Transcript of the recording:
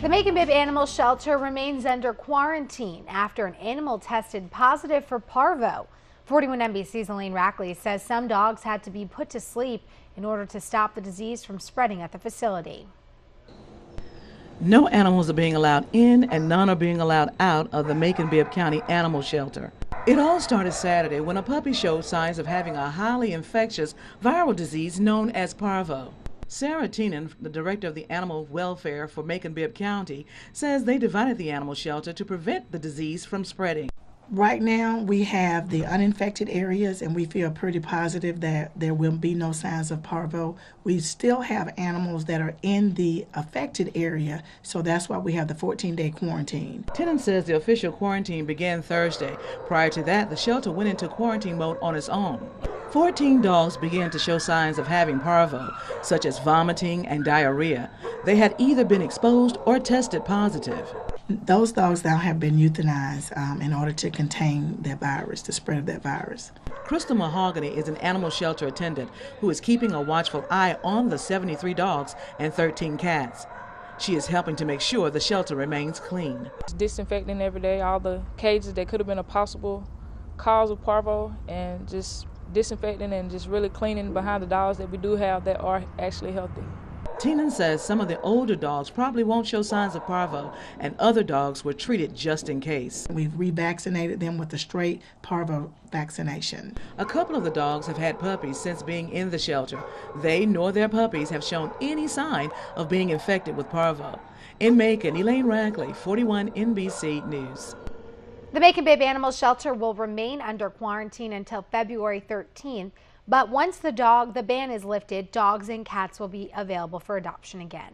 The Macon-Bibb Animal Shelter remains under quarantine after an animal tested positive for parvo. 41 NBC's Elaine Rackley says some dogs had to be put to sleep in order to stop the disease from spreading at the facility. No animals are being allowed in and none are being allowed out of the Macon-Bibb County Animal Shelter. It all started Saturday when a puppy showed signs of having a highly infectious viral disease known as parvo. Sarah Teenan, the director of the animal welfare for Macon-Bibb County, says they divided the animal shelter to prevent the disease from spreading. Right now, we have the uninfected areas, and we feel pretty positive that there will be no signs of parvo. We still have animals that are in the affected area, so that's why we have the 14-day quarantine. Tennant says the official quarantine began Thursday. Prior to that, the shelter went into quarantine mode on its own. 14 dogs began to show signs of having parvo, such as vomiting and diarrhea. They had either been exposed or tested positive. Those dogs now have been euthanized in order to contain that virus, the spread of that virus. Crystal Mahogany is an animal shelter attendant who is keeping a watchful eye on the 73 dogs and 13 cats. She is helping to make sure the shelter remains clean. Disinfecting every day, all the cages that could have been a possible cause of parvo, and just disinfecting and just really cleaning behind the dogs that we do have that are actually healthy. Teenan says some of the older dogs probably won't show signs of parvo, and other dogs were treated just in case. We've revaccinated them with the straight parvo vaccination. A couple of the dogs have had puppies since being in the shelter. They nor their puppies have shown any sign of being infected with parvo. In Macon, Elaine Rackley, 41 NBC News. The Macon-Bibb Animal Shelter will remain under quarantine until February 13th. But once the ban is lifted, dogs and cats will be available for adoption again.